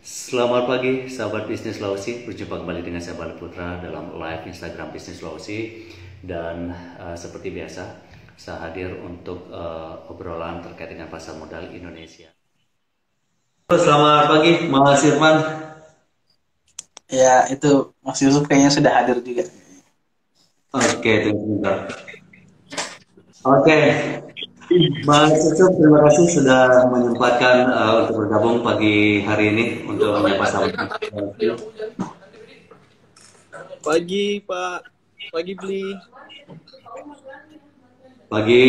Selamat pagi, sahabat bisnis Sulawesi. Berjumpa kembali dengan saya Bala Putra dalam live Instagram Bisnis Sulawesi. Dan seperti biasa, saya hadir untuk obrolan terkait dengan pasar modal Indonesia. Selamat pagi, Mas Irfan. Ya, itu Mas Yusuf kayaknya sudah hadir juga. Oke, tunggu sebentar. Oke, Mas Yusuf, terima kasih sudah menyempatkan untuk bergabung pagi hari ini untuk menyapa sahabat. Pagi Pak, pagi Bli. Pagi.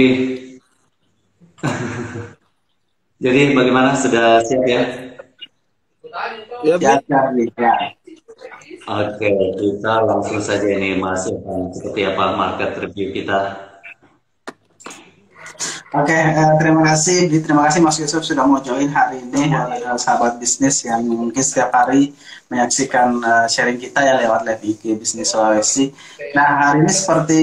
Jadi bagaimana, sudah siap ya? Ya Bli. Ya. Oke, kita langsung saja ini Mas Irfan. Seperti apa market review kita? Oke, terima kasih, terima kasih Mas Yusuf sudah mau join hari ini, sahabat bisnis yang mungkin setiap hari menyaksikan sharing kita ya lewat live IG Bisnis Sulawesi. Nah, hari ini seperti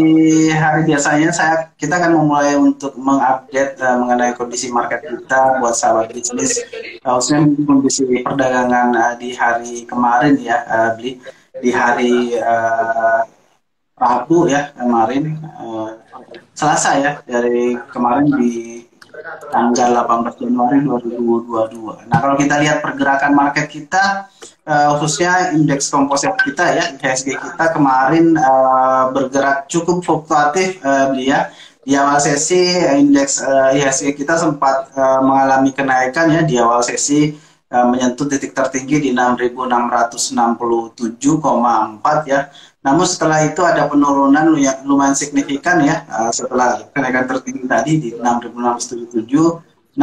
hari biasanya kita akan memulai untuk mengupdate mengenai kondisi market kita buat sahabat bisnis, khususnya kondisi perdagangan di hari kemarin ya, Bli, di hari Rabu ya kemarin. Selasa ya, dari kemarin di tanggal 18 Januari 2022. Nah, kalau kita lihat pergerakan market kita, khususnya indeks komposit kita ya, IHSG kita kemarin bergerak cukup fluktuatif, dia. Di awal sesi indeks IHSG kita sempat mengalami kenaikan ya di awal sesi, menyentuh titik tertinggi di 6.667,4 ya. Namun setelah itu ada penurunan lumayan signifikan ya, setelah kenaikan tertinggi tadi di 6.677,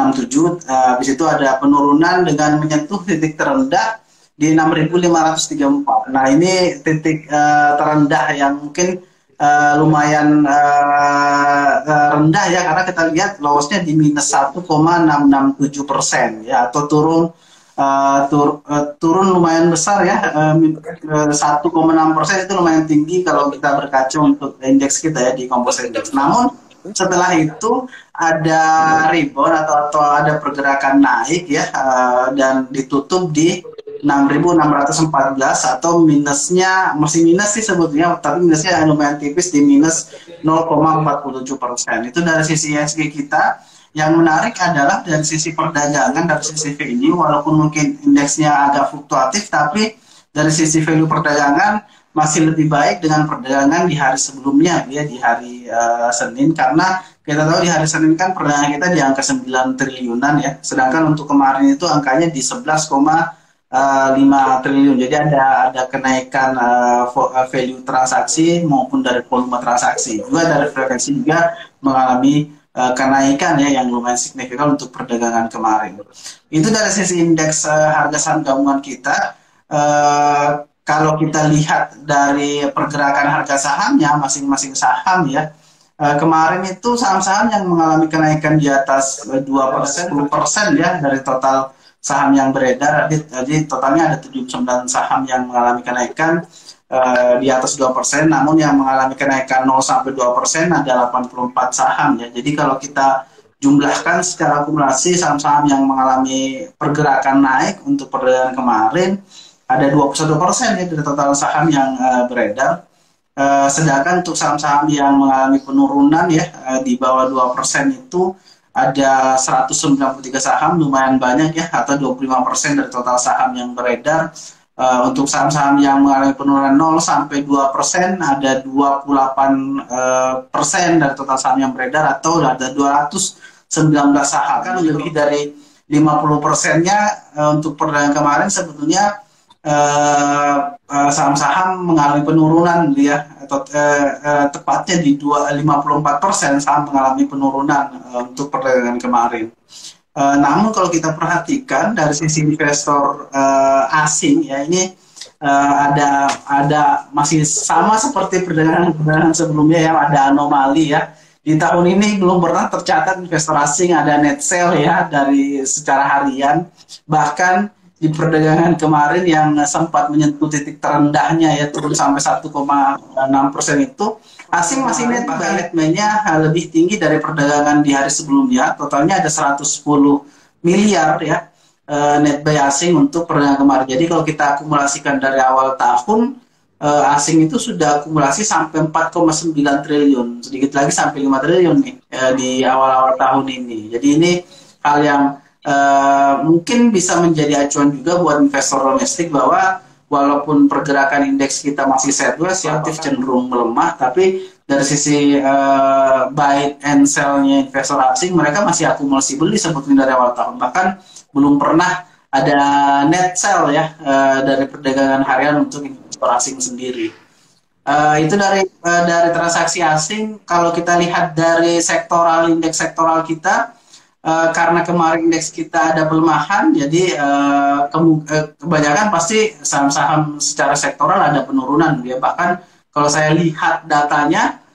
habis itu ada penurunan dengan menyentuh titik terendah di 6.534. Nah, ini titik terendah yang mungkin lumayan rendah ya, karena kita lihat lowesnya di minus 1,667% ya, atau turun lumayan besar ya, 1,6% itu lumayan tinggi kalau kita berkaca untuk indeks kita ya di composite index. Namun setelah itu ada rebound atau ada pergerakan naik ya, dan ditutup di 6.614 atau minusnya masih minus sih sebetulnya, tapi minusnya lumayan tipis di minus 0,47%. Itu dari sisi IHSG kita. Yang menarik adalah dari sisi perdagangan, dari sisi ini walaupun mungkin indeksnya agak fluktuatif, tapi dari sisi value perdagangan masih lebih baik dengan perdagangan di hari sebelumnya ya, di hari Senin, karena kita tahu di hari Senin kan perdagangan kita di angka 9 triliunan ya, sedangkan untuk kemarin itu angkanya di 11,5 triliun. Jadi ada kenaikan value transaksi maupun dari volume transaksi, juga dari frekuensi juga mengalami kenaikan ya yang lumayan signifikan untuk perdagangan kemarin. Itu dari sisi indeks harga saham gabungan kita. Kalau kita lihat dari pergerakan harga sahamnya, masing-masing saham ya, kemarin itu saham-saham yang mengalami kenaikan di atas 2%, 10% ya dari total saham yang beredar. Jadi totalnya ada 79 saham yang mengalami kenaikan di atas 2%, namun yang mengalami kenaikan 0-2% ada 84 saham ya. Jadi kalau kita jumlahkan secara akumulasi saham-saham yang mengalami pergerakan naik untuk perdagangan kemarin ada 21% ya dari total saham yang beredar. Sedangkan untuk saham-saham yang mengalami penurunan ya, di bawah 2% itu ada 193 saham, lumayan banyak ya, atau 25% dari total saham yang beredar. Untuk saham-saham yang mengalami penurunan 0-2% ada 28% dari total saham yang beredar, atau ada 219 saham, kan lebih dari 50%-nya untuk perdagangan kemarin sebetulnya saham-saham mengalami penurunan dia, atau tepatnya di 54% saham mengalami penurunan untuk perdagangan kemarin. Namun kalau kita perhatikan dari sisi investor asing ya, ini ada masih sama seperti perdagangan sebelumnya ya, ada anomali ya. Di tahun ini belum pernah tercatat investor asing ada net sell ya dari secara harian. Bahkan di perdagangan kemarin yang sempat menyentuh titik terendahnya ya, turun sampai 1,6% itu, asing masih net, bahkan netnya lebih tinggi dari perdagangan di hari sebelumnya. Totalnya ada 110 miliar ya. net buy asing untuk perdagangan kemarin. Jadi kalau kita akumulasikan dari awal tahun, asing itu sudah akumulasi sampai 4,9 triliun, sedikit lagi sampai 5 triliun nih di awal-awal tahun ini. Jadi ini hal yang mungkin bisa menjadi acuan juga buat investor domestik bahwa walaupun pergerakan indeks kita masih sideways, relatif cenderung melemah, tapi dari sisi buy and sell-nya investor asing, mereka masih akumulasi beli sebetulnya dari awal tahun. Bahkan belum pernah ada net sell ya dari perdagangan harian untuk investor asing sendiri. Itu dari transaksi asing. Kalau kita lihat dari sektoral, indeks sektoral kita, karena kemarin indeks kita ada pelemahan, jadi kebanyakan pasti saham-saham secara sektoral ada penurunan ya. Bahkan kalau saya lihat datanya,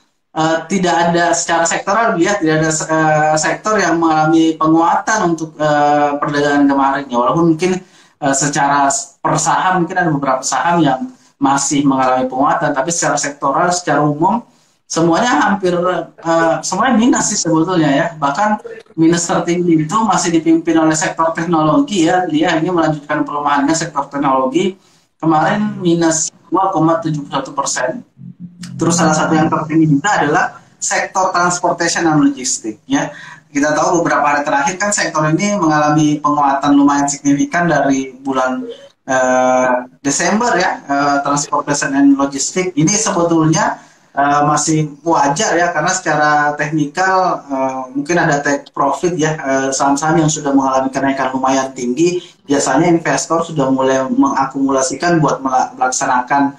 tidak ada secara sektoral ya, tidak ada sektor yang mengalami penguatan untuk perdagangan kemarin ya. Walaupun mungkin secara per saham mungkin ada beberapa saham yang masih mengalami penguatan, tapi secara sektoral, secara umum semuanya hampir semuanya minus sih sebetulnya ya. Bahkan minus tertinggi itu masih dipimpin oleh sektor teknologi ya. Dia ini melanjutkan pelemahannya sektor teknologi. Kemarin minus 2,71%. Terus salah satu yang tertinggi juga adalah sektor transportation dan logistik ya. Kita tahu beberapa hari terakhir kan sektor ini mengalami penguatan lumayan signifikan dari bulan Desember ya. Transportation and logistik ini sebetulnya masih wajar ya, karena secara teknikal mungkin ada take profit ya. Saham-saham yang sudah mengalami kenaikan lumayan tinggi biasanya investor sudah mulai mengakumulasikan buat melaksanakan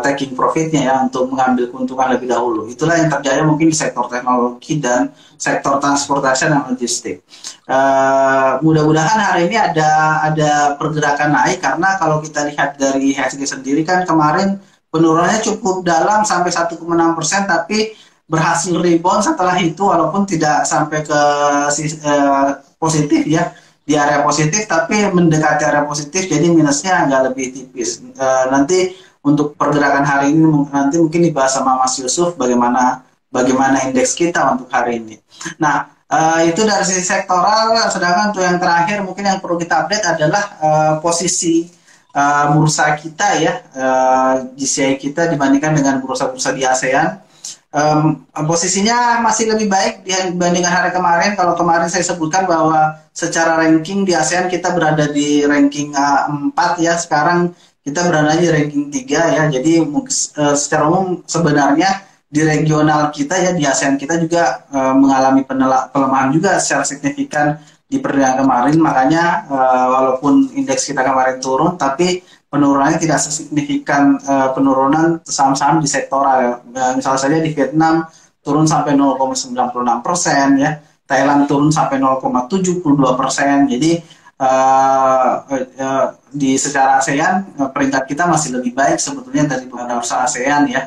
taking profitnya ya, untuk mengambil keuntungan lebih dahulu. Itulah yang terjadi mungkin di sektor teknologi dan sektor transportasi dan logistik. Mudah-mudahan hari ini ada pergerakan naik, karena kalau kita lihat dari IHSG sendiri kan kemarin penurunannya cukup dalam sampai 1,6%, tapi berhasil rebound setelah itu, walaupun tidak sampai ke positif ya, di area positif, tapi mendekati area positif, jadi minusnya agak lebih tipis. Nanti untuk pergerakan hari ini nanti mungkin dibahas sama Mas Yusuf bagaimana indeks kita untuk hari ini. Nah, itu dari sisi sektoral. Sedangkan untuk yang terakhir mungkin yang perlu kita update adalah posisi bursa kita ya, GCI kita dibandingkan dengan bursa-bursa di ASEAN. Posisinya masih lebih baik dibandingkan hari kemarin. Kalau kemarin saya sebutkan bahwa secara ranking di ASEAN kita berada di ranking 4 ya, sekarang kita berada di ranking 3 ya. Jadi secara umum sebenarnya di regional kita ya, di ASEAN kita juga mengalami pelemahan juga secara signifikan di perdagangan kemarin. Makanya walaupun indeks kita kemarin turun, tapi penurunannya tidak sesignifikan penurunan saham-saham di sektoral ya. Misalnya saja di Vietnam turun sampai 0,96% ya, Thailand turun sampai 0,72%. Jadi di secara ASEAN peringkat kita masih lebih baik sebetulnya dari bursa ASEAN ya.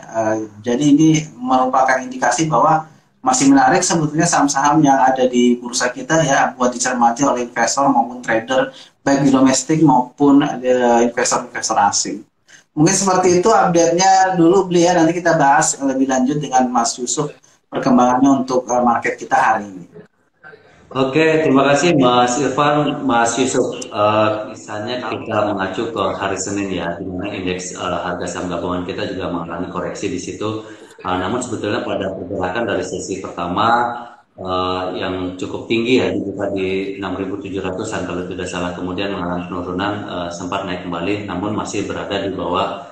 Jadi ini merupakan indikasi bahwa masih menarik sebetulnya saham-saham yang ada di bursa kita ya, buat dicermati oleh investor maupun trader baik di domestik maupun investor-investor asing. Mungkin seperti itu update-nya dulu Beli ya, nanti kita bahas lebih lanjut dengan Mas Yusuf perkembangannya untuk market kita hari ini. Oke, terima kasih Mas Irfan, Mas Yusuf. Misalnya kita mengacu ke hari Senin ya, di mana indeks harga saham gabungan kita juga mengalami koreksi di situ. Namun sebetulnya pada pergerakan dari sesi pertama yang cukup tinggi ya, dibuka di 6.700-an kalau tidak salah, kemudian mengalami penurunan, sempat naik kembali, namun masih berada di bawah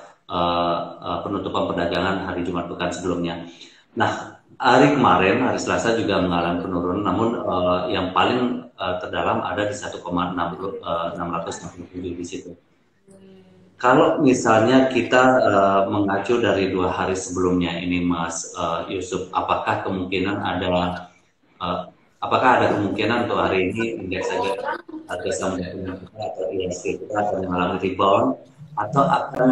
penutupan perdagangan hari Jumat pekan sebelumnya. Nah, hari kemarin, hari Selasa juga mengalami penurunan, namun yang paling terdalam ada di 1,667 di situ. Kalau misalnya kita mengacu dari 2 hari sebelumnya ini, Mas Yusuf, apakah ada kemungkinan untuk hari ini indeks harga saham gabungan kita atau IHSG kita akan mengalami rebound atau akan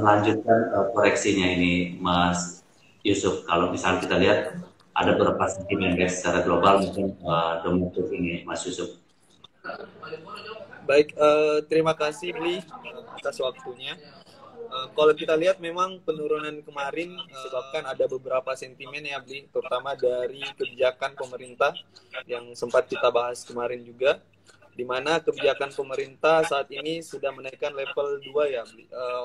melanjutkan koreksinya ini, Mas Yusuf? Kalau misalnya kita lihat ada beberapa sentimen guys secara global mungkin domestik ini, Mas Yusuf. Baik, terima kasih Bli atas waktunya. Kalau kita lihat memang penurunan kemarin disebabkan ada beberapa sentimen ya Bli, terutama dari kebijakan pemerintah yang sempat kita bahas kemarin juga. di mana kebijakan pemerintah saat ini sudah menaikkan level 2 ya,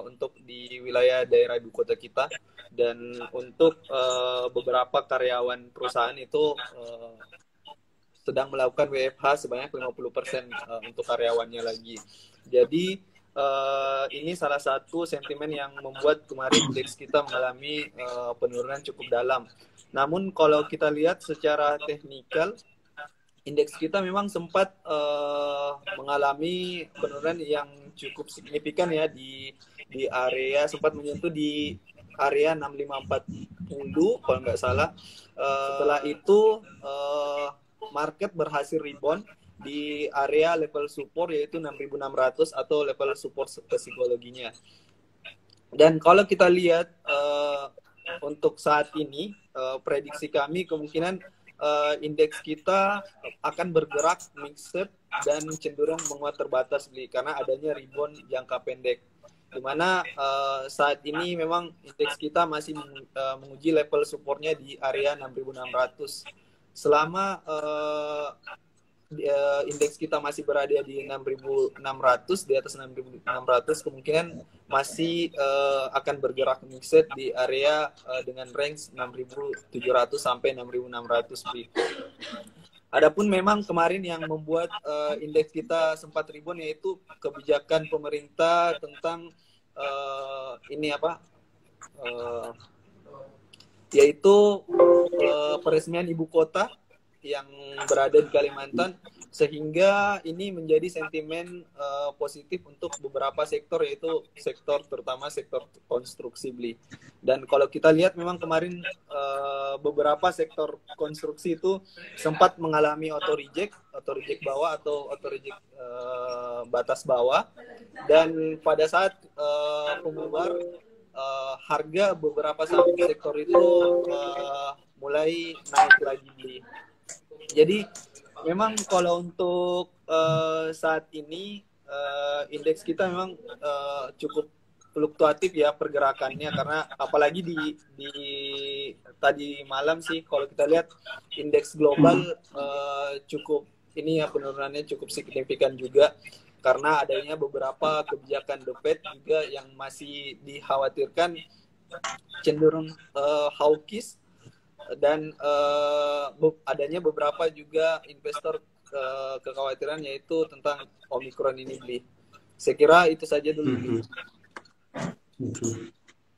untuk di wilayah daerah ibu kota kita, dan untuk beberapa karyawan perusahaan itu sedang melakukan WFH sebanyak 50% untuk karyawannya lagi. Jadi ini salah satu sentimen yang membuat kemarin indeks kita mengalami penurunan cukup dalam. Namun kalau kita lihat secara teknikal, indeks kita memang sempat mengalami penurunan yang cukup signifikan ya, di area sempat menyentuh di area 6540 kalau nggak salah. Setelah itu market berhasil rebound di area level support yaitu 6.600 atau level support psikologinya. Dan kalau kita lihat untuk saat ini prediksi kami kemungkinan indeks kita akan bergerak mixed dan cenderung menguat terbatas karena adanya rebound jangka pendek, di mana saat ini memang indeks kita masih menguji level supportnya di area 6.600. Selama indeks kita masih berada di 6.600, di atas 6.600, kemungkinan masih akan bergerak mixed di area dengan range 6.700 sampai 6.600. Adapun memang kemarin yang membuat indeks kita sempat rebound yaitu kebijakan pemerintah tentang yaitu peresmian ibu kota yang berada di Kalimantan, sehingga ini menjadi sentimen positif untuk beberapa sektor, yaitu sektor terutama sektor konstruksi beli. Dan kalau kita lihat memang kemarin beberapa sektor konstruksi itu sempat mengalami auto reject bawah atau auto reject batas bawah, dan pada saat pembubar harga beberapa saham sektor itu mulai naik lagi beli. Jadi memang kalau untuk saat ini indeks kita memang cukup fluktuatif ya pergerakannya, karena apalagi di tadi malam sih kalau kita lihat indeks global cukup ini ya, penurunannya cukup signifikan juga karena adanya beberapa kebijakan The Fed juga yang masih dikhawatirkan cenderung hawkish, dan adanya beberapa juga investor kekhawatiran yaitu tentang Omicron ini beli. Saya kira itu saja dulu.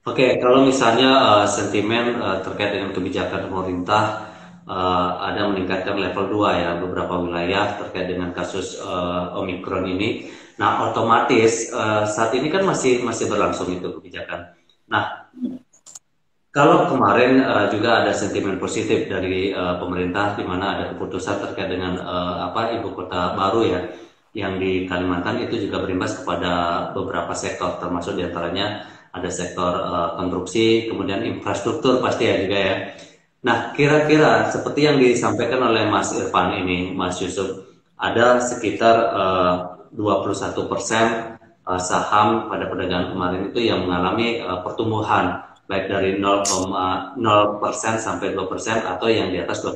Oke, kalau misalnya sentimen terkait dengan kebijakan pemerintah ada meningkatkan level 2 ya beberapa wilayah terkait dengan kasus Omicron ini. Nah, otomatis saat ini kan masih berlangsung itu kebijakan. Nah, kalau kemarin juga ada sentimen positif dari pemerintah di mana ada keputusan terkait dengan ibu kota baru ya yang di Kalimantan, itu juga berimbas kepada beberapa sektor, termasuk diantaranya ada sektor konstruksi, kemudian infrastruktur pasti ya juga ya. Nah, kira-kira seperti yang disampaikan oleh Mas Irfan ini, Mas Yusuf, ada sekitar 21% saham pada perdagangan kemarin itu yang mengalami pertumbuhan baik dari 0,0% sampai 2% atau yang di atas 2%.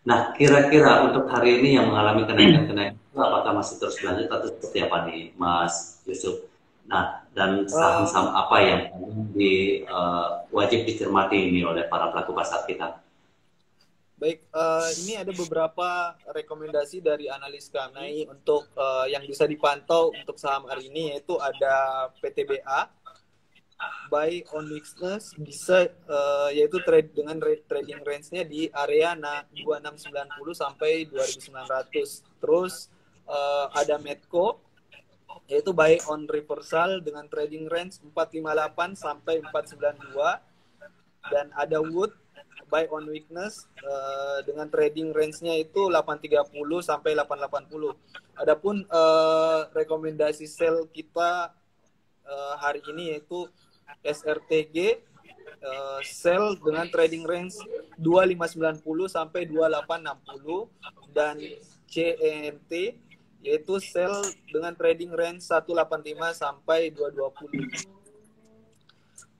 Nah, kira-kira untuk hari ini yang mengalami kenaikan-kenaikan itu apakah masih terus berlanjut atau seperti apa nih, Mas Yusuf? Nah, dan saham-saham apa yang wajib dicermati ini oleh para pelaku pasar kita? Baik, ini ada beberapa rekomendasi dari analis kami untuk yang bisa dipantau untuk saham hari ini, yaitu ada PTBA, buy on weakness, bisa yaitu trade dengan trading range-nya di area 2690 sampai 2900. Terus ada Medco, yaitu buy on reversal dengan trading range 458 sampai 492, dan ada Wood, buy on weakness dengan trading range-nya itu 830 sampai 880. Adapun rekomendasi sell kita hari ini yaitu SRTG, sell dengan trading range 2590 sampai 2860, dan CENT yaitu sell dengan trading range 185 sampai 220.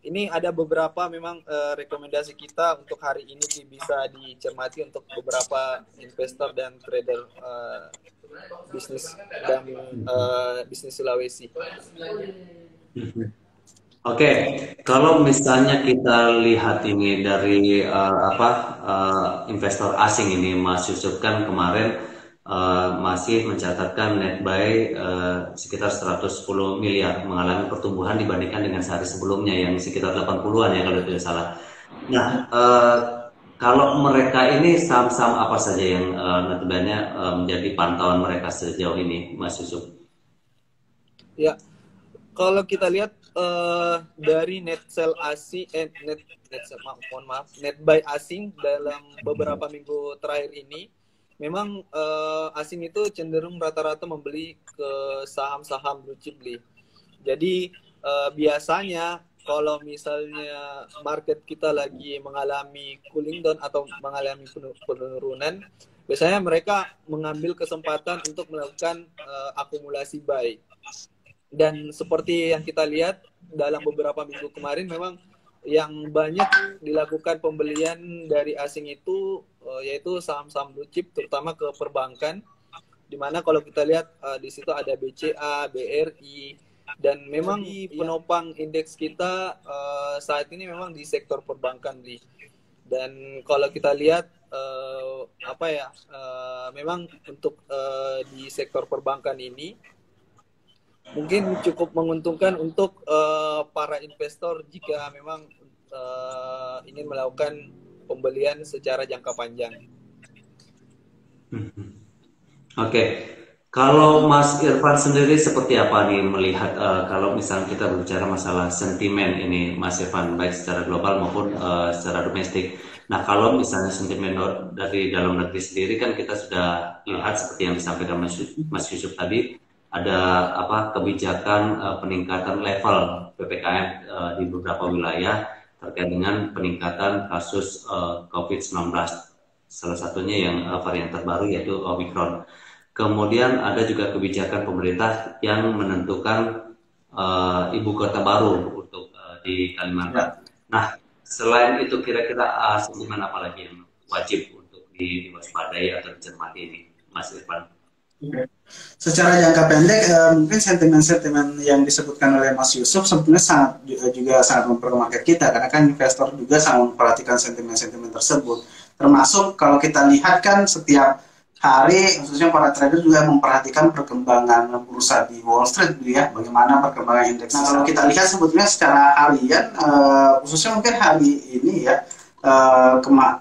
Ini ada beberapa memang rekomendasi kita untuk hari ini bisa dicermati untuk beberapa investor dan trader bisnis dan bisnis Sulawesi. Oke, kalau misalnya kita lihat ini dari investor asing ini, Mas Yusuf kan kemarin masih mencatatkan net buy sekitar 110 miliar, mengalami pertumbuhan dibandingkan dengan sehari sebelumnya yang sekitar 80-an ya kalau tidak salah. Nah, kalau mereka ini saham-saham apa saja yang notabene menjadi pantauan mereka sejauh ini, Mas Yusuf? Ya, kalau kita lihat dari net sell asing, net buy asing dalam beberapa minggu terakhir ini, memang asing itu cenderung rata-rata membeli ke saham-saham blue chip. Jadi biasanya kalau misalnya market kita lagi mengalami cooling down atau mengalami penurunan, biasanya mereka mengambil kesempatan untuk melakukan akumulasi buy. Dan seperti yang kita lihat dalam beberapa minggu kemarin, memang yang banyak dilakukan pembelian dari asing itu yaitu saham-saham blue chip, terutama ke perbankan, di mana kalau kita lihat di situ ada BCA, BRI, dan memang penopang indeks kita saat ini memang di sektor perbankan, Bli. Dan kalau kita lihat memang untuk di sektor perbankan ini mungkin cukup menguntungkan untuk para investor jika memang ingin melakukan pembelian secara jangka panjang. Oke. Kalau Mas Irfan sendiri seperti apa nih melihat kalau misalnya kita berbicara masalah sentimen ini, Mas Irfan, baik secara global maupun secara domestik. Nah, kalau misalnya sentimen dari dalam negeri sendiri kan kita sudah lihat seperti yang disampaikan Mas Yusuf tadi, ada kebijakan peningkatan level PPKM di beberapa wilayah terkait dengan peningkatan kasus COVID-19. Salah satunya yang varian terbaru yaitu Omicron. Kemudian ada juga kebijakan pemerintah yang menentukan ibu kota baru untuk di Kalimantan. Nah, selain itu kira-kira sentimen apa lagi yang wajib untuk diwaspadai atau dicermati ini, Mas Irfan? Secara jangka pendek, mungkin sentimen-sentimen yang disebutkan oleh Mas Yusuf sebetulnya juga sangat mempengaruhi market kita, karena kan investor juga sangat memperhatikan sentimen-sentimen tersebut. Termasuk kalau kita lihat kan setiap hari, khususnya para trader juga memperhatikan perkembangan bursa di Wall Street, ya, bagaimana perkembangan indeks. Nah, kalau kita lihat sebetulnya secara harian, khususnya mungkin hari ini ya,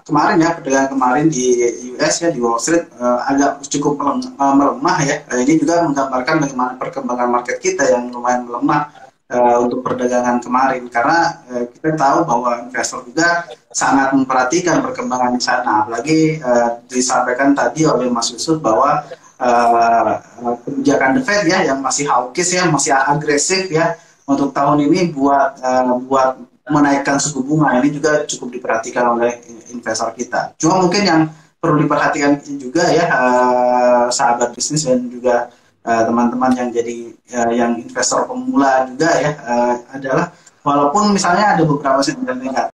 kemarin ya, perdagangan kemarin di US ya, di Wall Street agak cukup melemah ya. Ini juga menggambarkan bagaimana perkembangan market kita yang lumayan melemah untuk perdagangan kemarin, karena kita tahu bahwa investor juga sangat memperhatikan perkembangan di sana. Apalagi disampaikan tadi oleh Mas Yusuf bahwa kebijakan The Fed ya yang masih hawkish ya, masih agresif ya untuk tahun ini buat menaikkan suku bunga. Ini juga cukup diperhatikan oleh investor kita. Cuma mungkin yang perlu diperhatikan juga ya sahabat bisnis dan juga teman-teman yang jadi yang investor pemula juga ya adalah walaupun misalnya ada beberapa sentimen negatif,